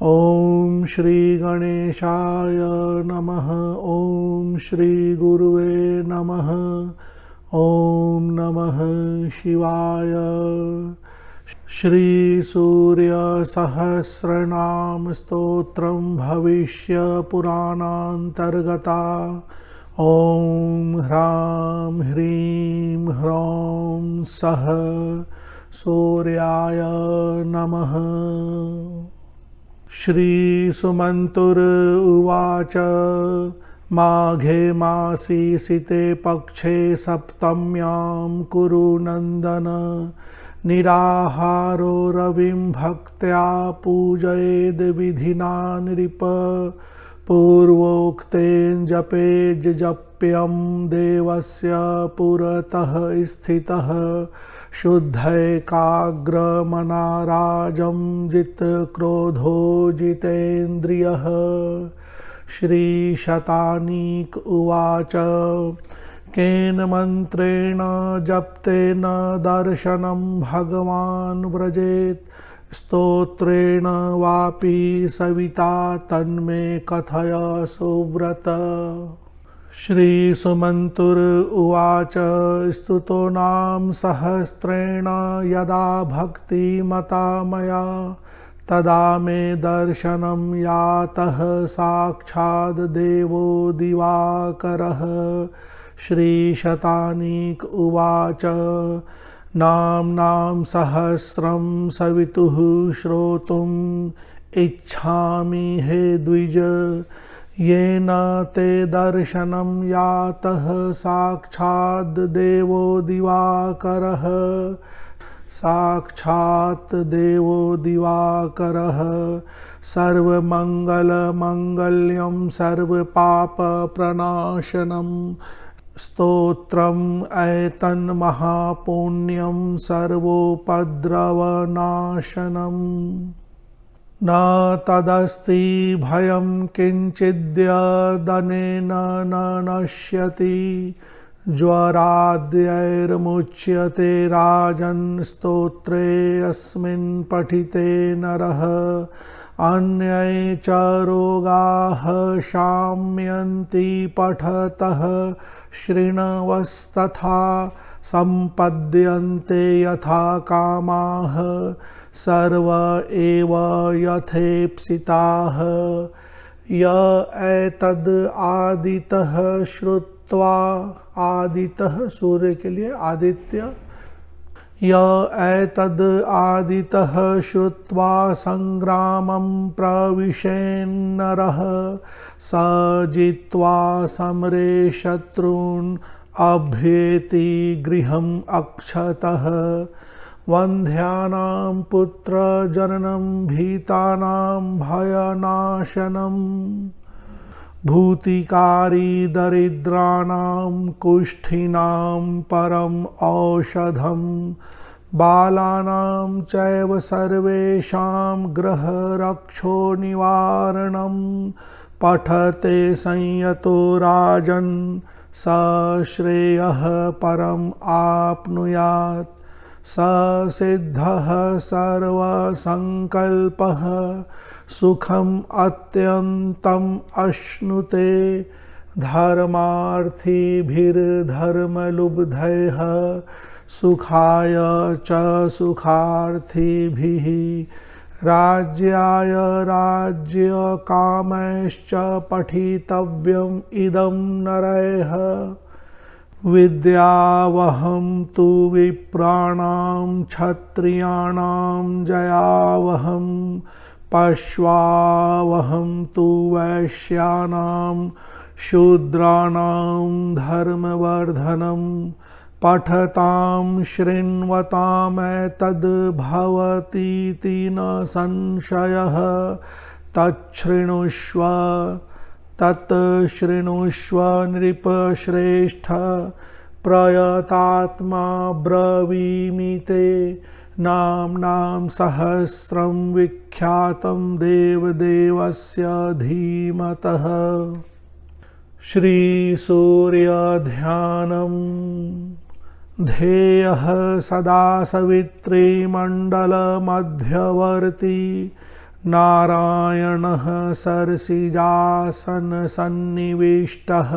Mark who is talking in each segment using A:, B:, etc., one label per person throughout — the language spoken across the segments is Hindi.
A: ओम श्री गणेशाय नमः। ओम श्री गुरुवे नमः। ओम नमः शिवाय। श्री सूर्य सहस्रनाम स्तोत्रम भविष्य पुराणांतर्गता। ओम ह्रां ह्रीं ह्रौं सः सूर्याय नमः। श्री सुमंतुर उवाच माघे मासी सिते पक्षे सप्तम्यां कुरु नंदन निराहारो रविं भक्त्या पूजयेद् विधिना नृप पूर्वोक्तेन जपेज्जप्यं देवस्य पुरतः स्थितः शुद्धैकाग्रमनाराजं जितक्रोधो जितेन्द्रियः। श्रीशतानीक उवाच केन मन्त्रेण जप्तेन दर्शनं भगवान् व्रजेत् स्तोत्रेण वापि सविता तन्मे कथय सुव्रत। श्री सुमंतुर उवाच स्तुतो नाम सहस्रेण यदा भक्तिमता मया तदा मे दर्शनं यातः साक्षाद् देवो दिवाकरः। श्री शतानीक उवाच नाम्नां सहस्रं सवितुः श्रोतुम् इच्छामि हे द्विज येन ते दर्शनं यातः साक्षाद् देवो दिवाकरः। साक्षात् देवो दिवाकरः सर्वमंगलमंगल्यं सर्वपापप्रणाशनं स्तोत्रम् एतन्महापुण्यं सर्वोपद्रवनाशनम्। न तदस्ति भयं किंचिद्यदनेन न नश्यति ज्वराद्यैर्मुच्यते राजन् स्तोत्रे अस्मिन् पठिते नरः। अन्ये च रोगाः शाम्यन्ति पठतः शृण्वस्तथा सम्पद्यन्ते यथा कामाः सर्व एव यथेप्सिताः। य एतद् आदितः श्रुत्वा, आदितः सूर्य के लिए आदित्य, य एतद् आदितः श्रुत्वा संग्रामं प्रविशेन्नरः स जित्वा समरे शत्रून् अभ्येति गृहम् अक्षतः। वन्ध्यानां पुत्रजननं भीतानां भयनाशनं भूतिकारी दरिद्राणां कुष्ठिनां परम औषधं बालानां चैव सर्वेषां ग्रहरक्षो निवारणं पठते संयतो राजन् स श्रेयः परम आप्नुयात्। स सिद्धः सर्वसंकल्पः सुखम् अत्यन्तम् अश्नुते धर्मार्थिभिर्धर्मलुब्धैः सुखाय च सुखार्थिभिः राज्याय राज्यकामैश्च पठितव्यम् इदं नरैः। विद्यावहं तु विप्राणां क्षत्रियाणां जयावहं पश्वावहं तु वैश्यानां शूद्राणां धर्मवर्धनं पठतां शृण्वतामेतद् भवतीति न संशयः। तच्छृणुष्व तत् शृणुष्व नृपश्रेष्ठ प्रयतात्मा ब्रवीमि ते नाम्नां सहस्रं विख्यातं देवदेवस्य धीमतः। श्री सूर्य ध्यानम् ध्येयः सदा सवित्री मंडल मध्यवर्ती नारायणः सरसिजासन सन्निविष्टः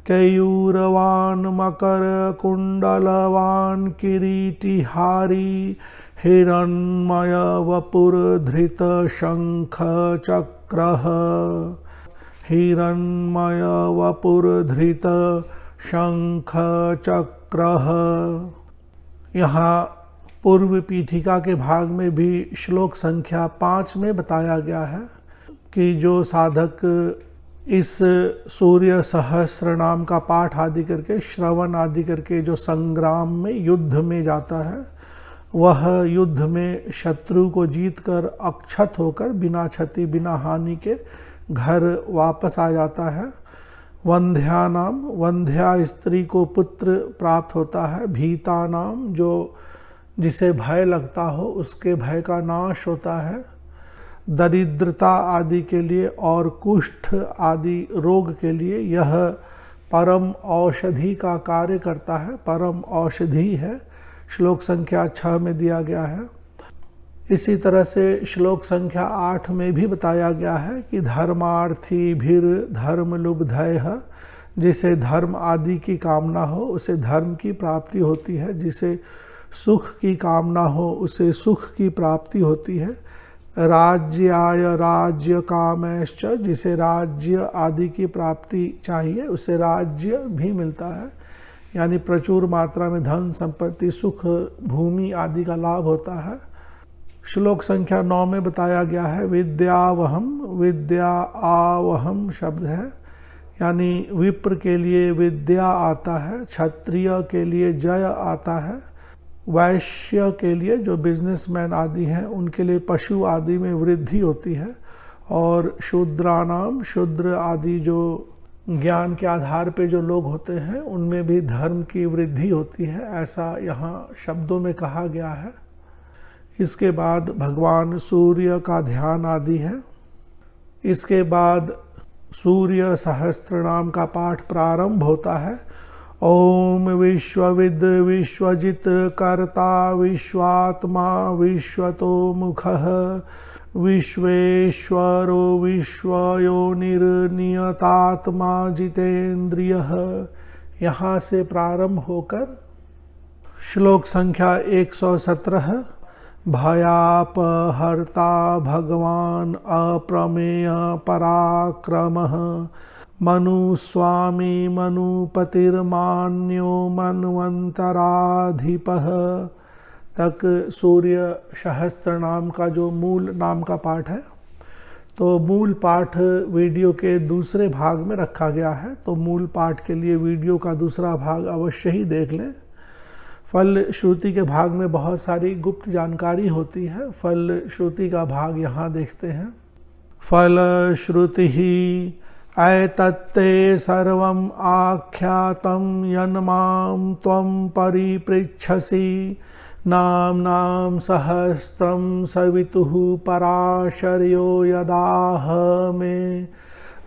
A: केयूरवान् मकरकुण्डलवान् किरीटिहारी हिरण्मय वपुर्धृत शङ्खचक्रः हिरण्मय वपुर्धृत शङ्खचक्रः। यहाँ पूर्व पीठिका के भाग में भी श्लोक संख्या 5 में बताया गया है कि जो साधक इस सूर्य सहस्र नाम का पाठ आदि करके, श्रवण आदि करके जो संग्राम में, युद्ध में जाता है, वह युद्ध में शत्रु को जीतकर अक्षत होकर बिना क्षति बिना हानि के घर वापस आ जाता है। वंध्या नाम, वंध्या स्त्री को पुत्र प्राप्त होता है। भीता नाम, जो जिसे भय लगता हो उसके भय का नाश होता है। दरिद्रता आदि के लिए और कुष्ठ आदि रोग के लिए यह परम औषधि का कार्य करता है, परम औषधि है। श्लोक संख्या 6 में दिया गया है। इसी तरह से श्लोक संख्या 8 में भी बताया गया है कि धर्मार्थी भीर धर्म लुब्धयः, जिसे धर्म आदि की कामना हो उसे धर्म की प्राप्ति होती है, जिसे सुख की कामना हो उसे सुख की प्राप्ति होती है। राज्याय राज्य कामश्च, जिसे राज्य आदि की प्राप्ति चाहिए उसे राज्य भी मिलता है, यानी प्रचुर मात्रा में धन संपत्ति सुख भूमि आदि का लाभ होता है। श्लोक संख्या 9 में बताया गया है विद्यावहम, विद्या आवहम शब्द है, यानी विप्र के लिए विद्या आता है, क्षत्रिय के लिए जय आता है, वैश्य के लिए जो बिजनेसमैन आदि हैं उनके लिए पशु आदि में वृद्धि होती है, और शूद्रानाम, शूद्र आदि जो ज्ञान के आधार पे जो लोग होते हैं उनमें भी धर्म की वृद्धि होती है, ऐसा यहाँ शब्दों में कहा गया है। इसके बाद भगवान सूर्य का ध्यान आदि है। इसके बाद सूर्य सहस्त्र नाम का पाठ प्रारंभ होता है। ओम विश्वविद विश्वजित कर्ता विश्वात्मा विश्वतो मुखः विश्वेश्वरो विश्वयोनिर्नियतात्मा जितेन्द्रियः। यहाँ से प्रारंभ होकर श्लोक संख्या 117 भयापहर्ता भगवान अप्रमेय पराक्रमः मनुस्वामी मनुपतिर्मान्यो मन्वन्तराधिपः तक सूर्य सहस्त्र नाम का जो मूल नाम का पाठ है। तो मूल पाठ वीडियो के दूसरे भाग में रखा गया है, तो मूल पाठ के लिए वीडियो का दूसरा भाग अवश्य ही देख लें। फल श्रुति के भाग में बहुत सारी गुप्त जानकारी होती है, फल श्रुति का भाग यहाँ देखते हैं। फल श्रुति ही ऐतत्ते सर्वम् आख्यातं यन्मां त्वं परिपृच्छसि नाम्नां सहस्रं सवितुः पराशर्यो यदाह मे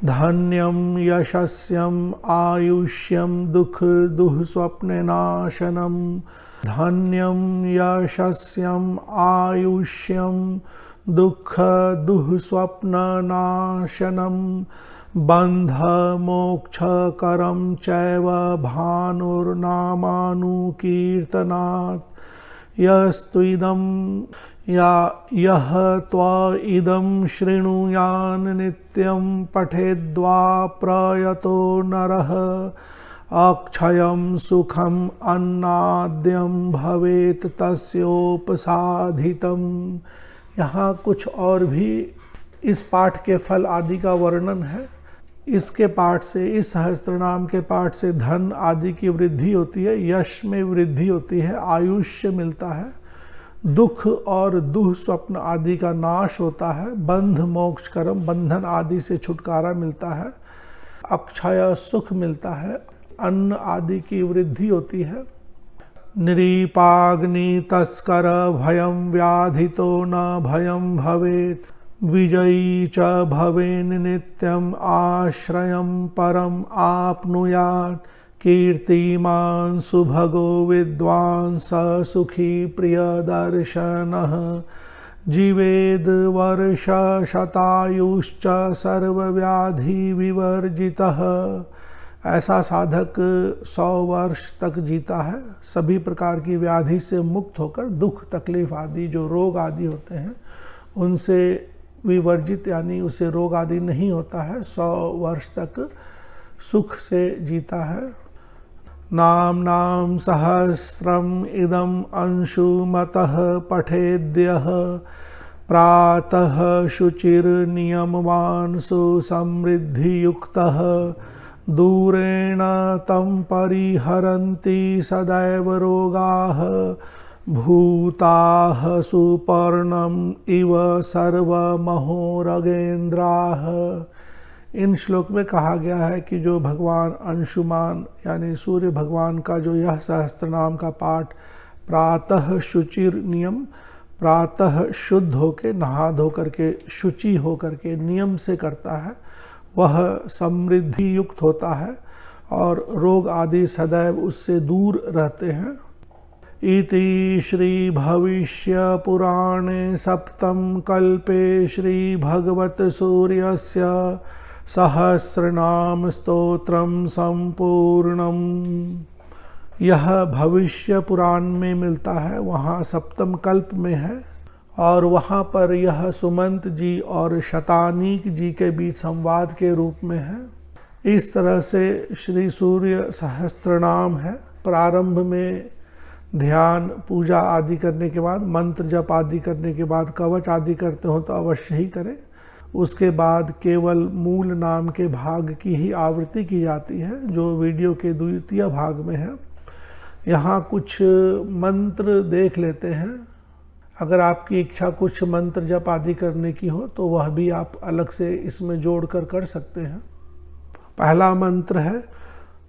A: धन्यं यशस्यम् आयुष्यं दुःख दुःस्वप्ननाशनं धन्यं यशस्यम् आयुष्यं दुःख दुःस्वप्ननाशनं बन्धमोक्षकरं चैव भानुर्नामानुकीर्तनात् यस्त्विदं यः त्वइदं शृणुयान् नित्यं पठेद्वा प्रयतो नरः अक्षयं सुखम् अन्नाद्यं भवेत् तस्योपसाधितम्। यहाँ कुछ और भी इस पाठ के फल आदि का वर्णन है। इसके पाठ से, इस सहस्त्रनाम के पाठ से धन आदि की वृद्धि होती है, यश में वृद्धि होती है, आयुष्य मिलता है, दुख और दुःस्वप्न आदि का नाश होता है, बंध मोक्ष कर्म बंधन आदि से छुटकारा मिलता है, अक्षय सुख मिलता है, अन्न आदि की वृद्धि होती है। निरीपाग्नि तस्कर भयं व्याधितो न भयं भवेत् विजयी च भवेन् नित्यम् आश्रयं परम् आप्नुयात् कीर्तिमान् सुभगो विद्वान् स सुखी प्रियदर्शनः जीवेद वर्ष शतायुश्च सर्वव्याधि विवर्जितः। ऐसा साधक 100 वर्ष तक जीता है, सभी प्रकार की व्याधि से मुक्त होकर, दुख तकलीफ आदि जो रोग आदि होते हैं उनसे विवर्जित, यानी उसे रोग आदि नहीं होता है, 100 वर्ष तक सुख से जीता है। नाम सहस्रम इदम अंशुमतः पठेद्यः प्रातः शुचिर नियमवान सुसमृद्धियुक्तः दूरेण तं परिहरन्ति सदैव रोगाः भूताः सुपर्णम इव सर्वमहोरगेन्द्राः। इन श्लोक में कहा गया है कि जो भगवान अंशुमान यानी सूर्य भगवान का जो यह सहस्त्र नाम का पाठ प्रातः शुचिर नियम, प्रातः शुद्ध होकर नहा धो करके शुचि हो करके नियम से करता है, वह समृद्धि युक्त होता है और रोग आदि सदैव उससे दूर रहते हैं। इति श्री भविष्य पुराणे सप्तम कल्पे श्री भगवत सूर्यस्य सहस्रनाम स्तोत्रम संपूर्णम। यह भविष्य पुराण में मिलता है, वहाँ सप्तम कल्प में है और वहाँ पर यह सुमंत जी और शतानीक जी के बीच संवाद के रूप में है। इस तरह से श्री सूर्य सहस्त्रनाम है। प्रारंभ में ध्यान पूजा आदि करने के बाद, मंत्र जप आदि करने के बाद, कवच आदि करते हो तो अवश्य ही करें। उसके बाद केवल मूल नाम के भाग की ही आवृत्ति की जाती है, जो वीडियो के द्वितीय भाग में है। यहाँ कुछ मंत्र देख लेते हैं। अगर आपकी इच्छा कुछ मंत्र जप आदि करने की हो तो वह भी आप अलग से इसमें जोड़कर कर सकते हैं। पहला मंत्र है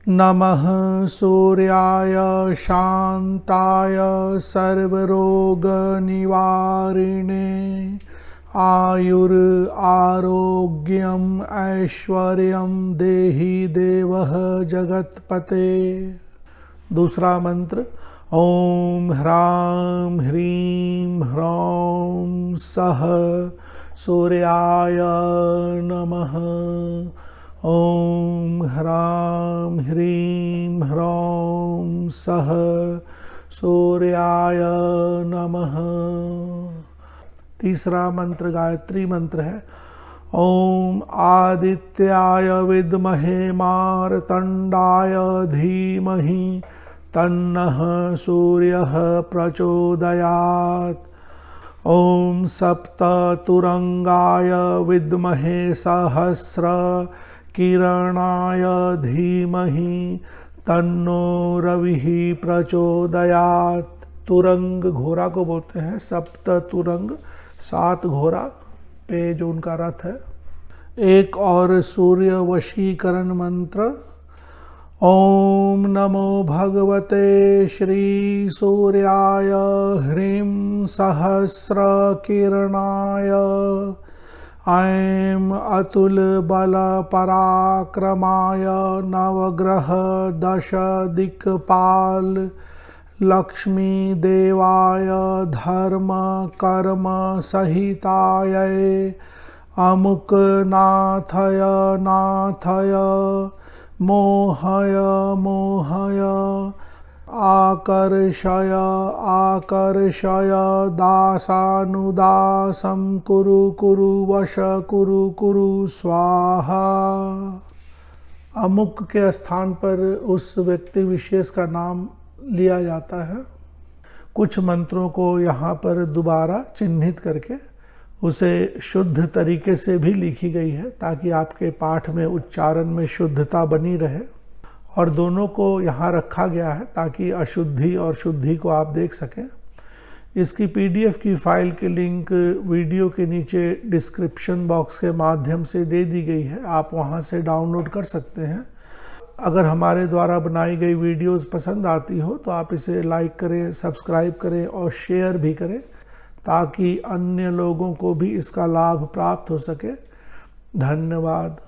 A: नमः सूर्याय शांताय सर्वरोग निवारिणे आयुर आरोग्यम ऐश्वर्यम देहि देवः जगत्पते। दूसरा मंत्र ओम ह्रां ह्रीं ह्रौं सः सूर्याय नमः। ओम ह्रां ह्रीं ह्रौं सः सूर्याय नमः। तीसरा मंत्र गायत्री मंत्र है ओम आदित्याय विद्महे मार्तंडाय धीमहि तन्नः सूर्यः प्रचोदयात्। ओम सप्ततुरंगाय विद्महे सहस्र किरणाय धीमहि तन्नो रविः प्रचोदयात्। तुरंग घोड़ा को बोलते हैं, सप्त तुरंग 7 घोड़ा पे जो उनका रथ है। एक और सूर्य वशीकरण मंत्र ओम नमो भगवते श्री सूर्याय ह्रीं सहस्र किरणाय ऐं अतुल बल पराक्रमाय नवग्रह 10 दिक्पाल लक्ष्मी देवाय धर्म कर्म सहिताय अमुक नाथय नाथय मोहय मोहय आकर्षय आकर्षय दासानुदासं कुरु कुरु वश कुरु कुरु स्वाहा। अमुक के स्थान पर उस व्यक्ति विशेष का नाम लिया जाता है। कुछ मंत्रों को यहाँ पर दोबारा चिन्हित करके उसे शुद्ध तरीके से भी लिखी गई है ताकि आपके पाठ में उच्चारण में शुद्धता बनी रहे, और दोनों को यहाँ रखा गया है ताकि अशुद्धि और शुद्धि को आप देख सकें। इसकी PDF की फाइल की लिंक वीडियो के नीचे डिस्क्रिप्शन बॉक्स के माध्यम से दे दी गई है, आप वहाँ से डाउनलोड कर सकते हैं। अगर हमारे द्वारा बनाई गई वीडियोस पसंद आती हो तो आप इसे लाइक करें, सब्सक्राइब करें और शेयर भी करें ताकि अन्य लोगों को भी इसका लाभ प्राप्त हो सके। धन्यवाद।